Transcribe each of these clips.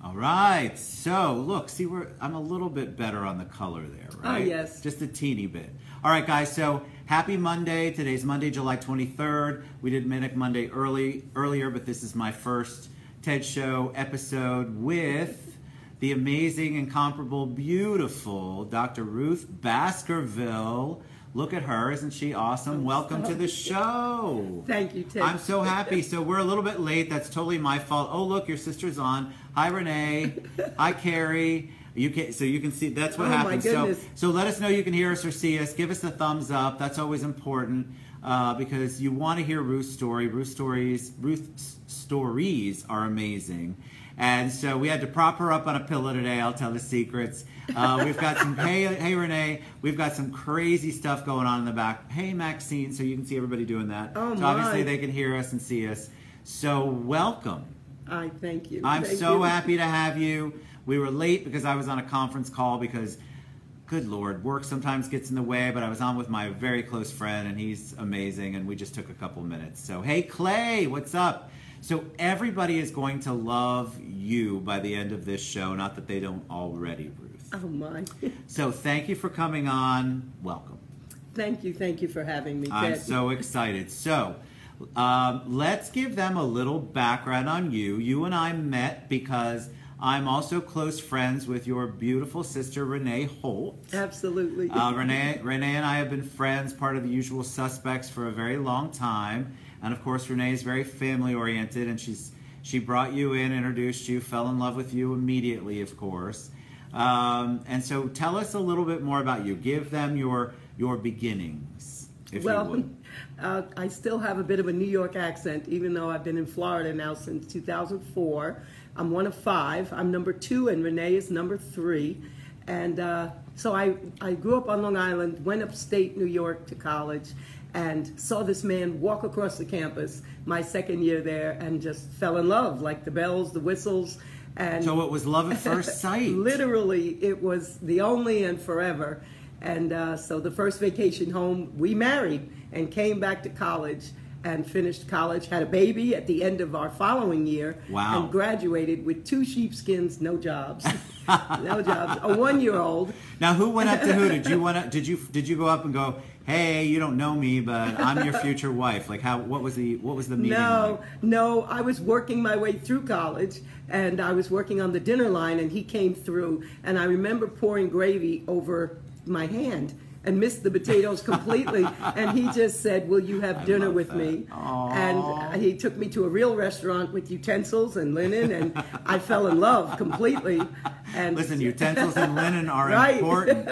All right, so look, see, I'm a little bit better on the color there, right? Oh, yes. Just a teeny bit. All right, guys, so happy Monday. Today's Monday, July 23rd. We did Manic Monday earlier, but this is my first TED Show episode with the amazing, incomparable, beautiful Dr. Ruth Baskerville. Look at her. Isn't she awesome? Welcome to the show. Thank you, Ted. I'm so happy. So we're a little bit late. That's totally my fault. Oh, look, your sister's on. Hi, Renee. Hi, Carrie. You can see that's what happens. My goodness. So let us know you can hear us or see us. Give us a thumbs up. That's always important because you want to hear Ruth's story. Ruth's stories are amazing. And so we had to prop her up on a pillow today. I'll tell the secrets. We've got some, hey Renee, we've got some crazy stuff going on in the back. Hey Maxine, so you can see everybody doing that. Oh, so obviously they can hear us and see us. So welcome. I thank you. I'm so happy to have you. We were late because I was on a conference call because, good Lord, work sometimes gets in the way, but I was on with my very close friend and he's amazing and we just took a couple minutes. So hey Clay, what's up? So everybody is going to love you by the end of this show, not that they don't already, Ruth. Oh my. So thank you for coming on. Welcome. Thank you for having me, Ted. I'm so excited. So let's give them a little background on you. You and I met because I'm also close friends with your beautiful sister, Renee Holt. Absolutely. Renee and I have been friends, part of the usual suspects for a very long time. And of course, Renee is very family-oriented, and she brought you in, introduced you, fell in love with you immediately, of course. And so tell us a little bit more about you. Give them your beginnings, if you would. I still have a bit of a New York accent, even though I've been in Florida now since 2004. I'm one of 5. I'm number 2, and Renee is number 3. And so I grew up on Long Island, went upstate New York to college, and saw this man walk across the campus my second year there and just fell in love, like the bells, the whistles. And so it was love at first sight. Literally, it was the only and forever. And so the first vacation home, we married and came back to college and finished college, had a baby at the end of our following year. Wow. And graduated with 2 sheepskins, no jobs. No jobs. A 1-year-old. Now, who went up to who? Did you go up and go, hey, you don't know me, but I'm your future wife? Like, what was the meeting like? No, I was working my way through college, and I was working on the dinner line, and he came through, and I remember pouring gravy over my hand and missed the potatoes completely, and he just said, will you have dinner with me? Aww. And he took me to a real restaurant with utensils and linen, and I fell in love completely. And listen, utensils and linen are right. important.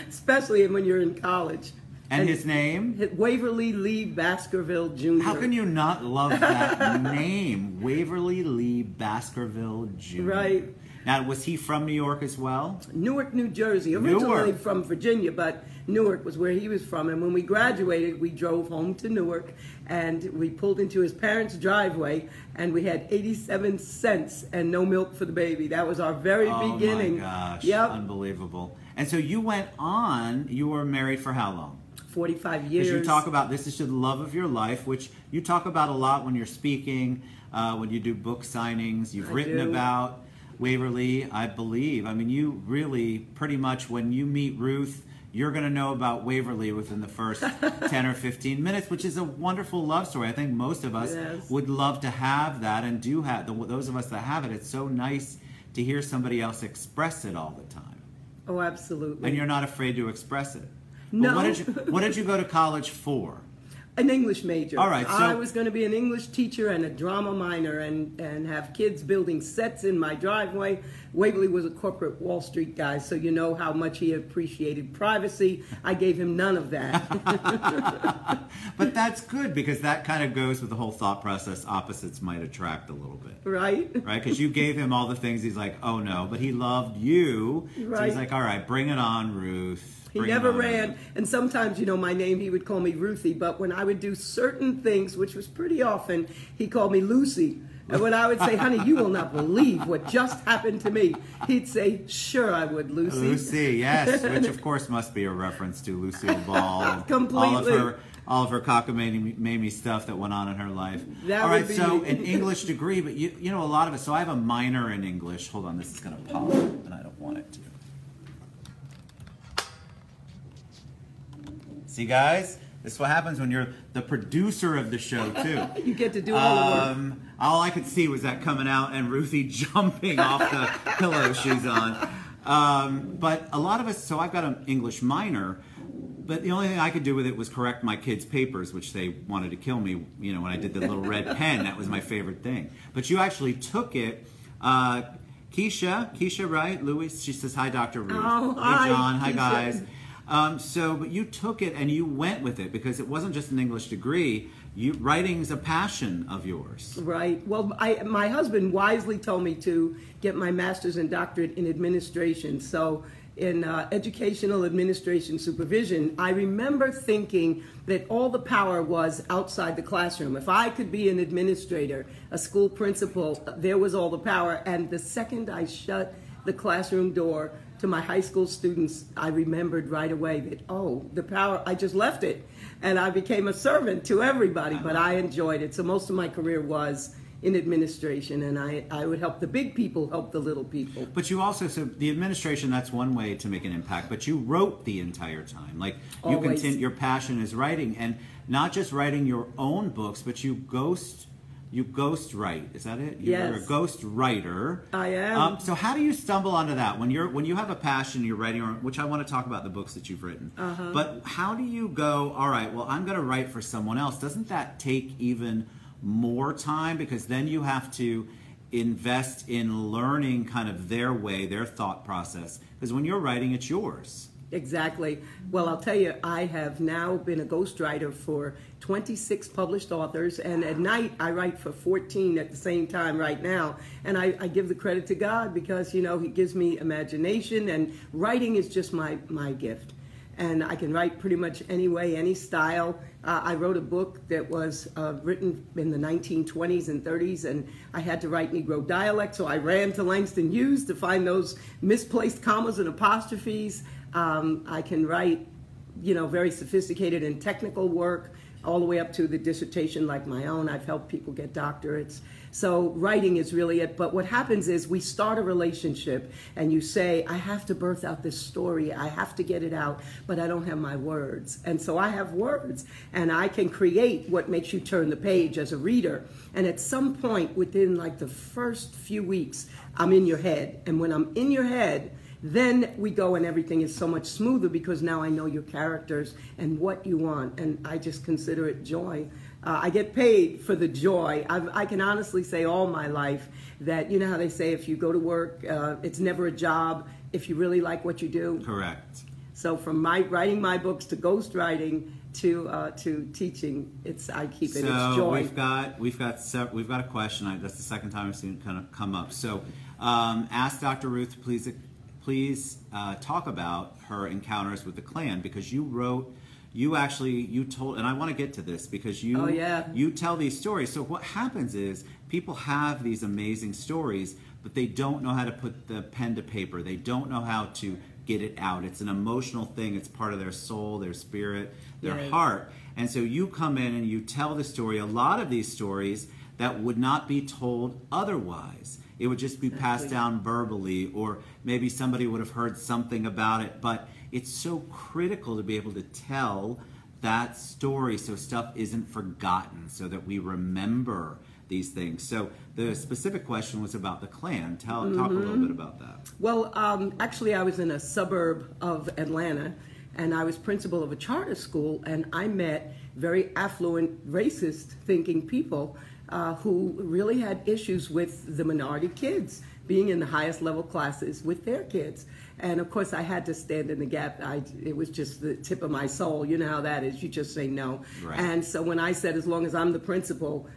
Especially when you're in college. And his name? Waverly Lee Baskerville, Jr. How can you not love that name? Waverly Lee Baskerville, Jr. Right. Now, was he from New York as well? Newark, New Jersey. Originally from Virginia, but Newark was where he was from. And when we graduated, we drove home to Newark, and we pulled into his parents' driveway, and we had 87 cents and no milk for the baby. That was our very beginning. Oh, my gosh. Yep. Unbelievable. And so you went on, you were married for how long? 45 years. Because you talk about, this is the love of your life, which you talk about a lot when you're speaking, when you do book signings. You've written about Waverly, I believe. I mean, you really pretty much, when you meet Ruth, you're going to know about Waverly within the first 10 or 15 minutes, which is a wonderful love story. I think most of us would love to have that, and do have, those of us that have it, it's so nice to hear somebody else express it all the time. Oh, absolutely. And you're not afraid to express it. No. What did you go to college for? An English major. All right, so I was going to be an English teacher and a drama minor, and have kids building sets in my driveway. Waverly was a corporate Wall Street guy, so you know how much he appreciated privacy. I gave him none of that. But that's good, because that kind of goes with the whole thought process. Opposites might attract a little bit. Right. Right? Because you gave him all the things. He's like, oh no. But he loved you. Right. So he's like, all right, bring it on, Ruth. He never ran, and sometimes, you know, my name, he would call me Ruthie, but when I would do certain things, which was pretty often, he called me Lucy. And when I would say, honey, you will not believe what just happened to me, he'd say, sure I would, Lucy. Lucy, yes, which of course must be a reference to Lucille Ball and Completely. all of her cockamamie stuff that went on in her life. That all right, would be so me. an English degree, but you know a lot of it. So I have a minor in English. Hold on, this is going to pop, and I don't want it to. See, guys, this is what happens when you're the producer of the show, too. You get to do all the work. All I could see was that coming out and Ruthie jumping off the pillow she's on. But a lot of us, so I've got an English minor, but the only thing I could do with it was correct my kids' papers, which they wanted to kill me, you know, when I did the little red pen. That was my favorite thing. But you actually took it. Keisha, right? Louis, she says, hi, Dr. Ruth. Oh, hey, John. Hi, Keisha. guys. But you took it and you went with it because it wasn't just an English degree. Writing's a passion of yours. Right. Well, my husband wisely told me to get my master's and doctorate in administration. So in educational administration supervision, I remember thinking that all the power was outside the classroom. If I could be an administrator, a school principal, there was all the power. And the second I shut the classroom door to my high school students, I remembered right away that, oh, the power, I just left it. And I became a servant to everybody, but I enjoyed it. So most of my career was in administration, and I would help the big people help the little people. But you also, so the administration, that's one way to make an impact, but you wrote the entire time. Like, you Always. your passion is writing, and not just writing your own books, but you ghost write. Is that it? You're Yes. a ghost writer. I am. So how do you stumble onto that when you have a passion, you're writing, which I want to talk about the books that you've written. But how do you go, all right, well, I'm going to write for someone else? Doesn't that take even more time, because then you have to invest in learning kind of their way, their thought process, because when you're writing, it's yours. Exactly. Well, I'll tell you, I have now been a ghostwriter for 26 published authors, and at night I write for 14 at the same time right now. And I give the credit to God because, you know, He gives me imagination, and writing is just my gift. And I can write pretty much any way, any style. I wrote a book that was written in the 1920s and 30s, and I had to write Negro dialect, so I ran to Langston Hughes to find those misplaced commas and apostrophes. I can write, you know, very sophisticated and technical work, all the way up to the dissertation like my own. I've helped people get doctorates. So writing is really it. But what happens is we start a relationship and you say, I have to birth out this story. I have to get it out, but I don't have my words. And so I have words, and I can create what makes you turn the page as a reader. And at some point within like the first few weeks, I'm in your head. And when I'm in your head, then we go and everything is so much smoother because now I know your characters and what you want, and I just consider it joy. I get paid for the joy. I can honestly say all my life that, you know how they say if you go to work, it's never a job if you really like what you do. Correct. So from writing my books to ghostwriting to teaching, I keep it. It's joy. So we've got a question. That's the second time I've seen it kind of come up. So ask Dr. Ruth to please talk about her encounters with the Klan, because you told, and I want to get to this because you tell these stories. So what happens is people have these amazing stories, but they don't know how to put the pen to paper. They don't know how to get it out. It's an emotional thing. It's part of their soul, their spirit, their heart. And so you come in and you tell the story, a lot of these stories that would not be told otherwise. It would just be passed down verbally, or maybe somebody would have heard something about it. But it's so critical to be able to tell that story so stuff isn't forgotten, so that we remember these things. So the specific question was about the Klan. Talk a little bit about that. Well, actually, I was in a suburb of Atlanta, and I was principal of a charter school, and I met very affluent, racist-thinking people who really had issues with the minority kids being in the highest level classes with their kids. And of course I had to stand in the gap. It was just the tip of my soul. You know how that is. You just say no. Right. And so when I said, as long as I'm the principal,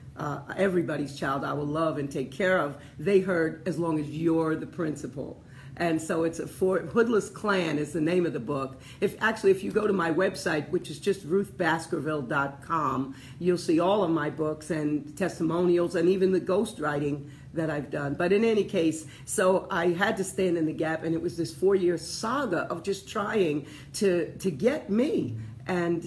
everybody's child I will love and take care of, they heard, as long as you're the principal. And so it's Hoodless Clan is the name of the book. If you go to my website, which is just ruthbaskerville.com, you'll see all of my books and testimonials and even the ghostwriting that I've done. But in any case, so I had to stand in the gap, and it was this 4-year saga of just trying to get me. And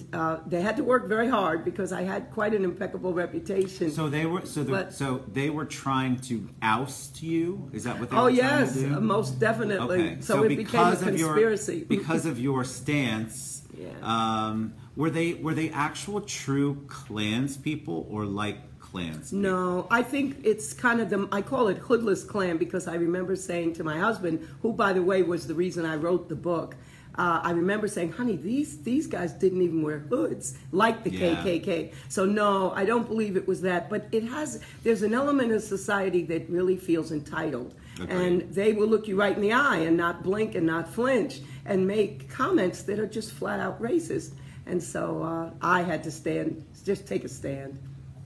they had to work very hard because I had quite an impeccable reputation. So they were trying to oust you. Is that what they were trying to do? Oh yes, most definitely. Okay. So it became a conspiracy. Because of your stance, yeah. Were they actual true Klans people or like Klans people? No, I think it's kind of I call it Hoodless Klan because I remember saying to my husband, who by the way was the reason I wrote the book. I remember saying, honey, these guys didn't even wear hoods like the KKK. So no, I don't believe it was that. But there's an element of society that really feels entitled. Okay. And they will look you right in the eye and not blink and not flinch and make comments that are just flat out racist. And so I had to just take a stand.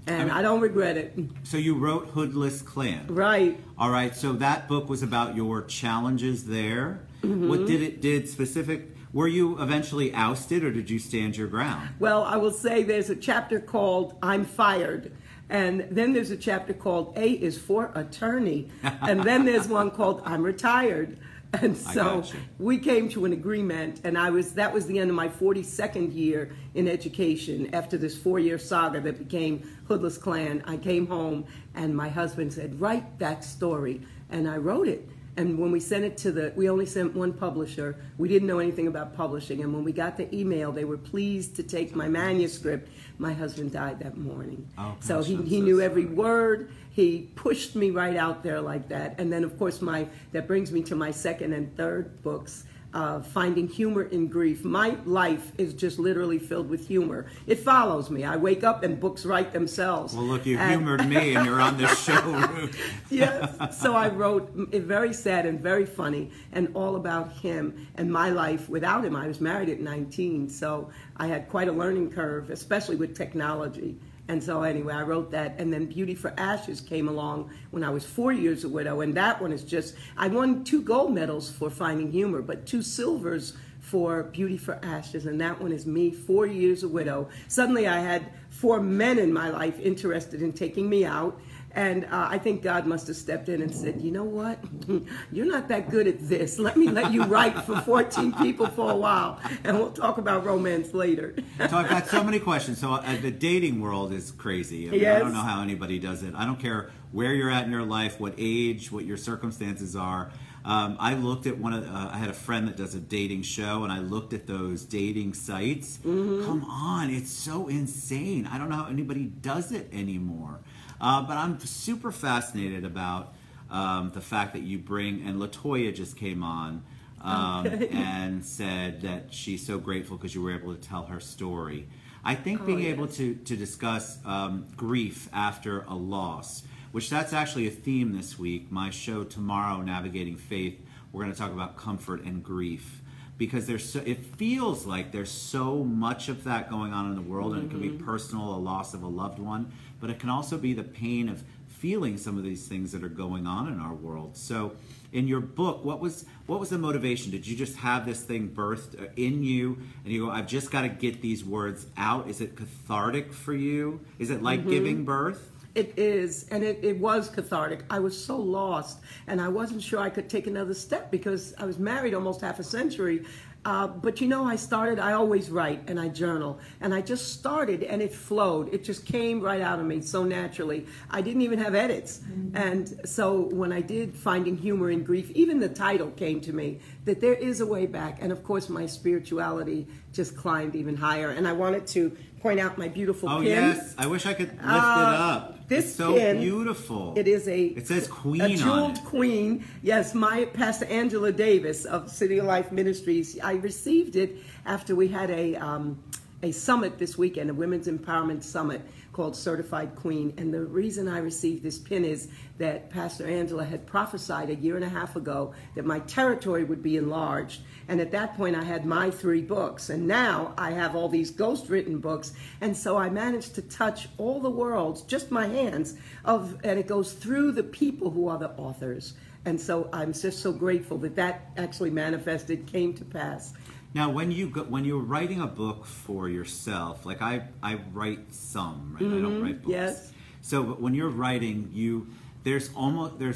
And I don't regret it. So you wrote Hoodless Klan. Right. All right. So that book was about your challenges there. Mm-hmm. What were you eventually ousted or did you stand your ground? Well, I will say there's a chapter called I'm Fired. And then there's a chapter called A is for Attorney. And then there's one called I'm Retired. And so we came to an agreement, and that was the end of my 42nd year in education. After this 4-year saga that became Hoodless Klan, I came home, and my husband said, write that story. And I wrote it. And when we sent it we only sent one publisher. We didn't know anything about publishing. And when we got the email, they were pleased to take my manuscript. My husband died that morning. Oh, gosh, so he knew every word. He pushed me right out there like that. And then, of course, that brings me to my second and third books, Finding Humor in Grief. My life is just literally filled with humor. It follows me. I wake up and books write themselves. Well, look, you humored me and you're on this show, Ruth. Yes. So I wrote it very sad and very funny and all about him and my life without him. I was married at 19, so I had quite a learning curve, especially with technology. And so anyway, I wrote that, and then Beauty for Ashes came along when I was 4 years a widow, and that one is I won 2 gold medals for Finding Humor, but 2 silvers for Beauty for Ashes, and that one is me, 4 years a widow. Suddenly I had 4 men in my life interested in taking me out, and I think God must have stepped in and said, you know what, you're not that good at this. Let me let you write for 14 people for a while, and we'll talk about romance later. So I've got so many questions. So the dating world is crazy. I mean, yes. I don't know how anybody does it. I don't care where you're at in your life, what age, what your circumstances are. I looked at I had a friend that does a dating show, and I looked at those dating sites. Mm-hmm. Come on, it's so insane. I don't know how anybody does it anymore. But I'm super fascinated about the fact that you and LaToya just came on and said that she's so grateful because you were able to tell her story. I think being able to discuss grief after a loss, which that's actually a theme this week. My show tomorrow, Navigating Faith, we're going to talk about comfort and grief. Because it feels like there's so much of that going on in the world, and it can be personal, a loss of a loved one, but it can also be the pain of feeling some of these things that are going on in our world. So in your book, what was the motivation? Did you just have this thing birthed in you, and you go, I've just got to get these words out? Is it cathartic for you? Is it like giving birth? It is, and it was cathartic. I was so lost, and I wasn't sure I could take another step because I was married almost half a century. But you know, I always write and I journal, and I just started and it flowed. It just came right out of me so naturally. I didn't even have edits. Mm-hmm. And so when I did Finding Humor in Grief, even the title came to me, that there is a way back. And of course, my spirituality just climbed even higher. And I wanted to point out my beautiful pin. Oh, yes. I wish I could lift it up. This it's so pin, beautiful. It is it says Queen a jeweled on it. Queen. Yes, my Pastor Angela Davis of City of Life Ministries. I received it after we had a a summit this weekend, a women's empowerment summit called Certified Queen. And the reason I received this pin is that Pastor Angela had prophesied a year and a half ago that my territory would be enlarged. And at that point, I had my 3 books. And now I have all these ghost-written books. And so I managed to touch all the worlds, just my hands, and it goes through the people who are the authors. And so I'm just so grateful that that actually manifested, came to pass. Now, when you're writing a book for yourself, like I write some, right? I don't write books. Yes. So, but when you're writing, there's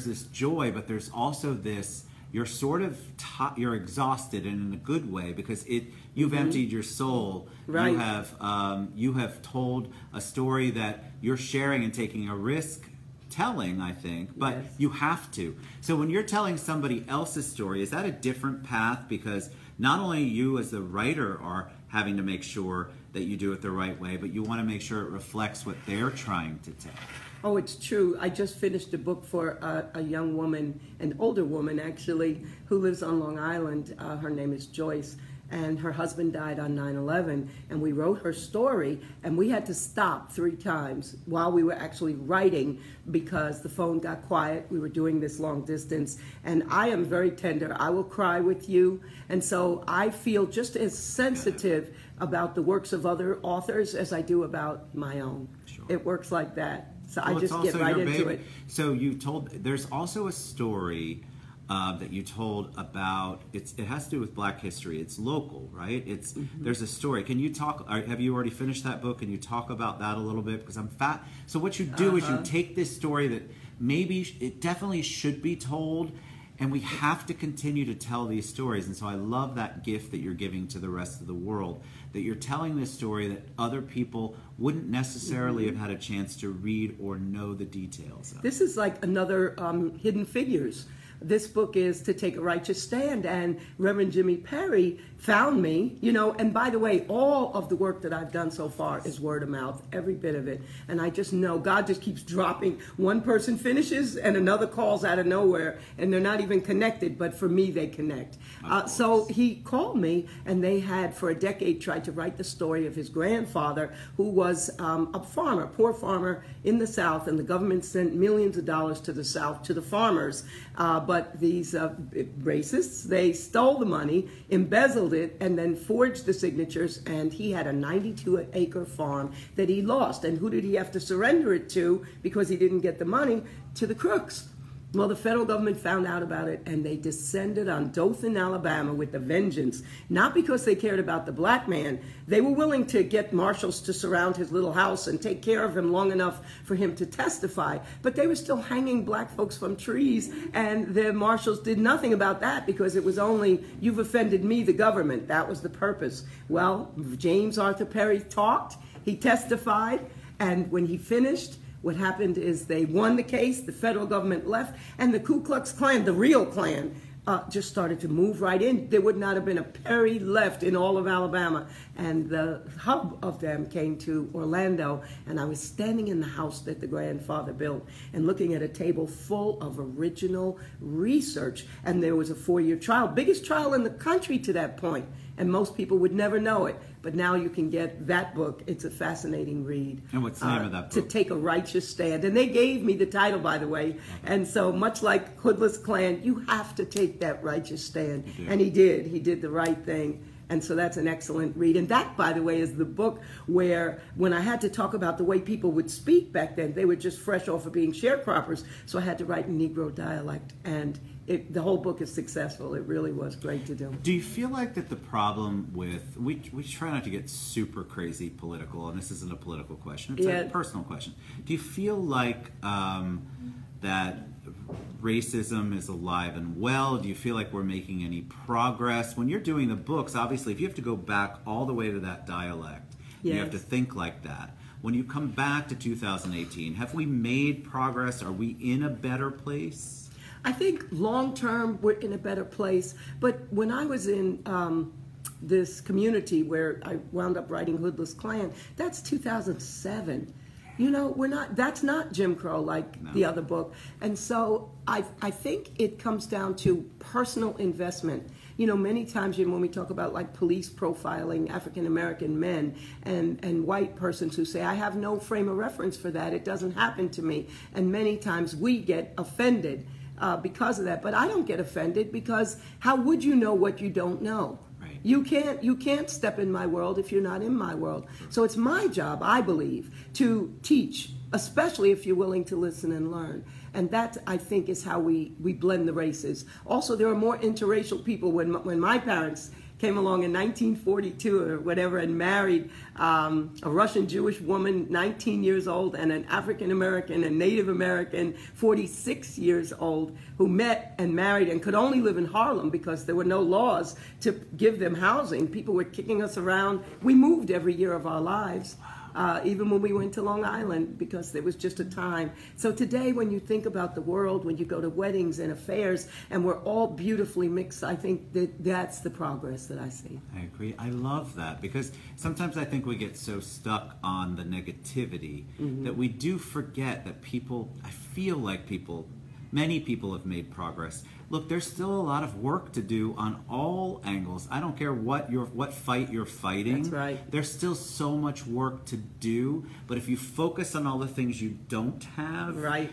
this joy, but there's also this. You're sort of you're exhausted, and in a good way, because you've emptied your soul. Right. You have told a story that you're sharing and taking a risk telling, I think, but yes. You have to. So when you're telling somebody else's story, is that a different path? Because not only you as the writer are having to make sure that you do it the right way, but you want to make sure it reflects what they're trying to tell. Oh, it's true. I just finished a book for a young woman, an older woman actually, who lives on Long Island. Her name is Joyce. And her husband died on 9/11, and we wrote her story, and we had to stop 3 times while we were actually writing because the phone got quiet. We were doing this long distance, and I am very tender. I will cry with you, and so I feel just as sensitive about the works of other authors as I do about my own. Sure. It works like that. So well, I just get right into it. So there's also a story that you told about, it has to do with Black history. It's local, right? There's a story. Can you talk, have you already finished that book? Can you talk about that a little bit? Because so what you do is you take this story that maybe it definitely should be told, and we have to continue to tell these stories. And so I love that gift that you're giving to the rest of the world, that you're telling this story that other people wouldn't necessarily have had a chance to read or know the details of. This is like another Hidden Figures. This book is To Take a Righteous Stand, and Reverend Jimmy Perry found me, and by the way, all of the work that I've done so far is word of mouth, every bit of it. And I just know God just keeps dropping. One person finishes and another calls out of nowhere, and they're not even connected, but for me, they connect. So he called me, and they had for a decade tried to write the story of his grandfather, who was a farmer, poor farmer in the South, and the government sent millions of dollars to the South, to the farmers. But these racists, they stole the money, embezzled it, and then forged the signatures, and he had a 92-acre farm that he lost. And who did he have to surrender it to because he didn't get the money? To the crooks. Well, the federal government found out about it, and they descended on Dothan, Alabama with a vengeance, not because they cared about the black man. They were willing to get marshals to surround his little house and take care of him long enough for him to testify, but they were still hanging black folks from trees, and the marshals did nothing about that because it was only, you've offended me, the government. That was the purpose. Well, James Arthur Perry talked, he testified, and when he finished, what happened is they won the case, the federal government left, and the Ku Klux Klan, the real Klan, just started to move right in. There would not have been a Perry left in all of Alabama. And the hub of them came to Orlando, and I was standing in the house that the grandfather built and looking at a table full of original research. And there was a 4-year trial, biggest trial in the country to that point. And most people would never know it. But now you can get that book. It's a fascinating read. And what's the name of that book? To Take a Righteous Stand. And they gave me the title, by the way. And so much like Hoodless Klan, you have to take that righteous stand. And he did. He did the right thing. And so that's an excellent read. And that, by the way, is the book where when I had to talk about the way people would speak back then, they were just fresh off of being sharecroppers. So I had to write in Negro dialect. And the whole book is successful. It really was great to do. Do you feel like that the problem with, we try not to get super crazy political, and this isn't a political question, it's a personal question. Do you feel like that racism is alive and well? Do you feel like we're making any progress? When you're doing the books, obviously, if you have to go back all the way to that dialect, you have to think like that. When you come back to 2018, have we made progress? Are we in a better place? I think long term we're in a better place. But when I was in this community where I wound up writing Hoodless Klan, that's 2007. That's not Jim Crow like the other book. And so I think it comes down to personal investment. you know, many times when we talk about like police profiling African American men and white persons who say, I have no frame of reference for that, it doesn't happen to me. And many times we get offended because of that. But I don't get offended, because how would you know what you don't know? Right. You can't step in my world if you're not in my world. So it's my job, I believe, to teach, especially if you're willing to listen and learn. And that, I think, is how we blend the races. Also, there are more interracial people. When my parents came along in 1942 or whatever and married a Russian Jewish woman, 19 years old, and an African American and Native American, 46 years old, who met and married and could only live in Harlem because there were no laws to give them housing. People were kicking us around. We moved every year of our lives. Even when we went to Long Island, because there was just a time. So today, when you think about the world, when you go to weddings and affairs, and we're all beautifully mixed, I think that's the progress that I see. I agree. I love that, because sometimes I think we get so stuck on the negativity that we do forget that I feel like many people have made progress. Look, there's still a lot of work to do on all angles. I don't care what fight you're fighting. That's right. There's still so much work to do. But if you focus on all the things you don't have, right,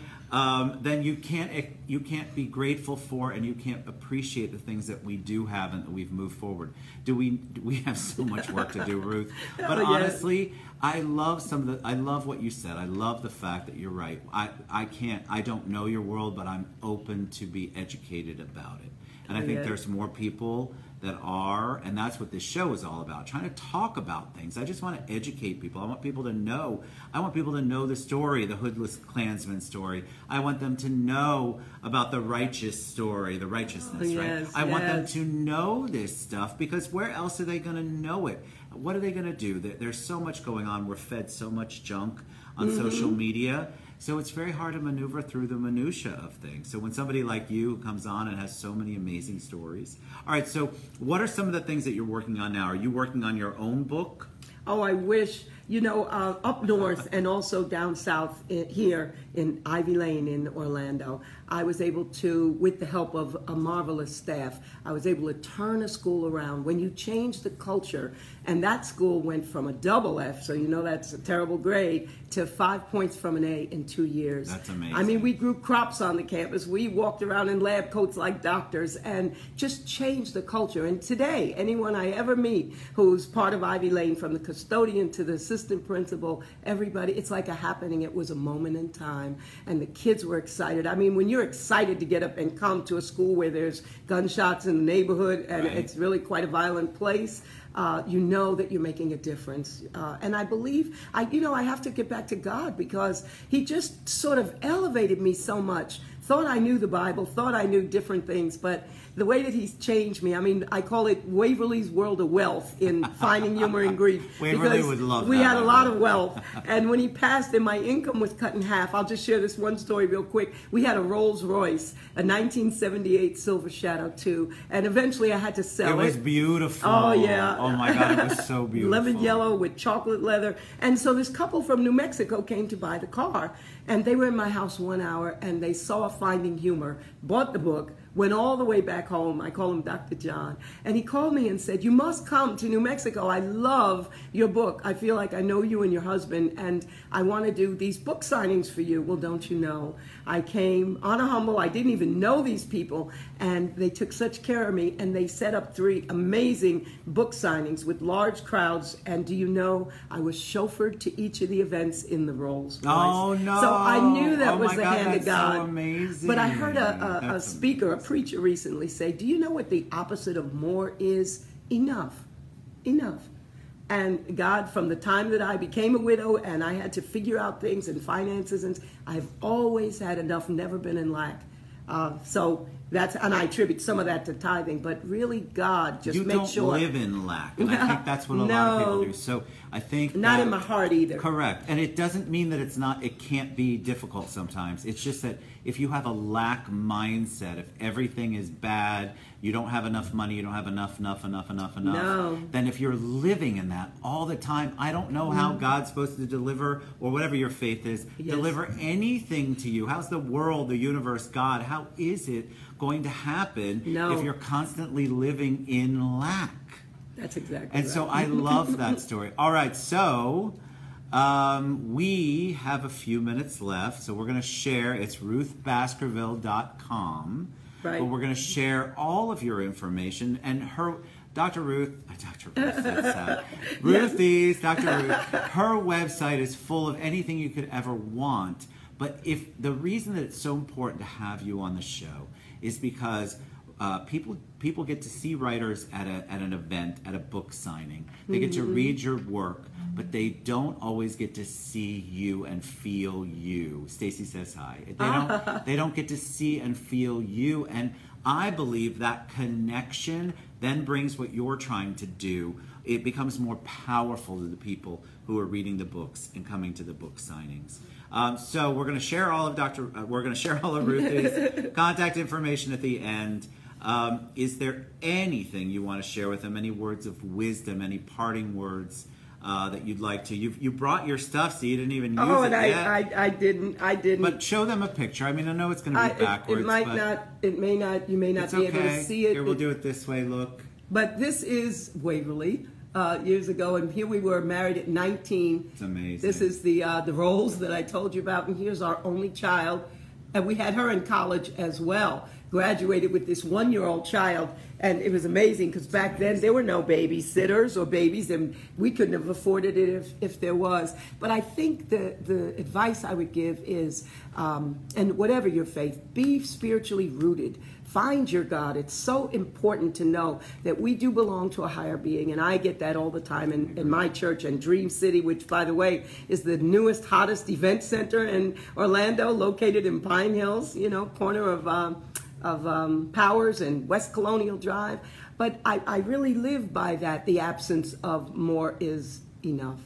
then you can't be grateful for, and you can't appreciate the things that we do have and that we've moved forward. We have so much work to do, Ruth. But honestly, I love what you said. I love the fact that you're right. I don't know your world, but I'm open to be educated about it. And I think there's more people that are, and that's what this show is all about, trying to talk about things. I just want to educate people. I want people to know. I want people to know the story, the Hoodless Klansman story. I want them to know about the righteous story, the righteousness, right? I want them to know this stuff, because where else are they going to know it? What are they going to do? There's so much going on. We're fed so much junk on social media. So it's very hard to maneuver through the minutia of things. So when somebody like you comes on and has so many amazing stories. All right, so what are some of the things that you're working on now? Are you working on your own book? Oh, I wish. You know, up north and also down south here in Ivy Lane in Orlando, I was able to, with the help of a marvelous staff, I was able to turn a school around. When you change the culture, and that school went from a double F, so you know that's a terrible grade, to 5 points from an A in 2 years. That's amazing. I mean, we grew crops on the campus. We walked around in lab coats like doctors and just changed the culture. And today, anyone I ever meet who's part of Ivy Lane, from the custodian to the assistant principal, everybody, it's like a happening. It was a moment in time, and the kids were excited. I mean, when you're excited to get up and come to a school where there's gunshots in the neighborhood and it's really quite a violent place, you know that you're making a difference. And I believe, I have to get back to God, because he just sort of elevated me so much. Thought I knew the Bible, thought I knew different things, but the way that he's changed me, I mean, I call it Waverly's World of Wealth in Finding Humor in Grief. Waverly would love that. We had a lot of wealth. And when he passed and my income was cut in half, I'll just share this one story real quick. We had a Rolls Royce, a 1978 Silver Shadow 2, and eventually I had to sell it. It was beautiful. Oh, yeah. Oh, my God, it was so beautiful. Lemon yellow with chocolate leather. And so this couple from New Mexico came to buy the car, and they were in my house 1 hour, and they saw Finding Humor, bought the book, went all the way back home. I call him Dr. John. And he called me and said, you must come to New Mexico. I love your book. I feel like I know you and your husband, and I want to do these book signings for you. Well, don't you know, I came on a humble. I didn't even know these people, and they took such care of me, and they set up 3 amazing book signings with large crowds. And do you know, I was chauffeured to each of the events in the Rolls Royce. Oh, no. So I knew that was the hand of God. So amazing. But I heard a speaker, a preacher recently say, do you know what the opposite of more is? Enough. Enough. And God, from the time that I became a widow and I had to figure out things and finances, and I've always had enough, never been in lack. So that's, and I attribute some of that to tithing, but really God just makes sure. You don't live in lack, and I think that's what a lot of people do. So I think not in my heart either. Correct, and it doesn't mean that it can't be difficult sometimes. It's just that if you have a lack mindset, if everything is bad, you don't have enough money, you don't have enough, No. then if you're living in that all the time, I don't know how God's supposed to deliver, or whatever your faith is, deliver anything to you. How's the world, the universe, God, how is it going to happen if you're constantly living in lack? That's exactly And right. so I love that story. All right, so we have a few minutes left, so we're going to share. It's ruthbaskerville.com. Right. But we're going to share all of your information. And Dr. Ruth, that's sad. Ruthie's, Dr. Ruth, her website is full of anything you could ever want. But if the reason that it's so important to have you on the show is because people get to see writers at an event, at a book signing. They get to read your work, but they don't always get to see you and feel you. Stacy says hi. They don't get to see and feel you, and I believe that connection then brings what you're trying to do. It becomes more powerful to the people who are reading the books and coming to the book signings. So we're going to share all of Ruthie's contact information at the end. Is there anything you want to share with them? Any words of wisdom? Any parting words that you'd like to? You brought your stuff, so you didn't even use it yet. I didn't. But show them a picture. I mean, I know it's going to be backwards. It might not. It may not. You may not be able to see it. Here, we'll do it this way. Look. But this is Waverly. Years ago, and here we were married at 19. It's amazing. This is the Rolls that I told you about, and here's our only child, and we had her in college as well. Graduated with this 1-year-old child, and it was amazing because back then there were no babysitters or babies, and we couldn't have afforded it if there was. But I think the advice I would give is, and whatever your faith, be spiritually rooted. Find your God. It's so important to know that we do belong to a higher being, and I get that all the time in my church and Dream City, which, by the way, is the newest, hottest event center in Orlando, located in Pine Hills, corner of Powers and West Colonial Drive. But I really live by that. The absence of more is enough.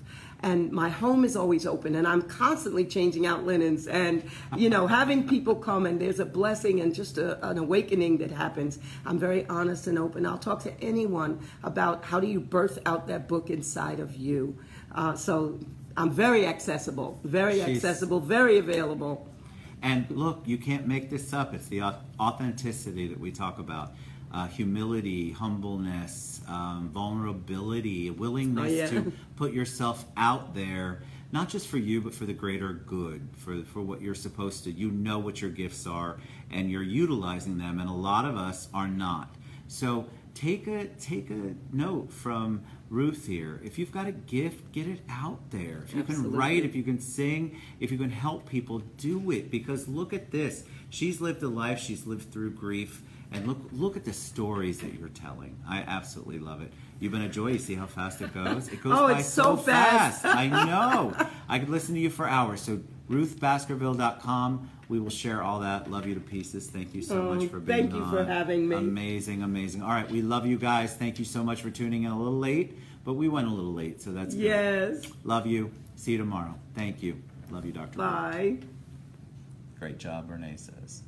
And my home is always open, and I'm constantly changing out linens and, having people come, and there's a blessing and just an awakening that happens. I'm very honest and open. I'll talk to anyone about how do you birth out that book inside of you. So I'm very accessible, very available. And look, you can't make this up. It's the authenticity that we talk about. Humility, humbleness, vulnerability, willingness to put yourself out there, not just for you, but for the greater good, for what you're supposed to. You know what your gifts are, and you're utilizing them, and a lot of us are not. So take a note from Ruth here. If you've got a gift, get it out there. If you can write, if you can sing, if you can help people, do it. Because look at this. She's lived a life. She's lived through grief. And look at the stories that you're telling. I absolutely love it. You've been a joy. You see how fast it goes? It goes by it's so fast. I know. I could listen to you for hours. So ruthbaskerville.com. We will share all that. Love you to pieces. Thank you so much for being on. Thank you for having me. Amazing, amazing. All right, we love you guys. Thank you so much for tuning in a little late, but we went a little late, so that's good. Yes. Love you. See you tomorrow. Thank you. Love you, Dr. Bye. Great job, Renee says.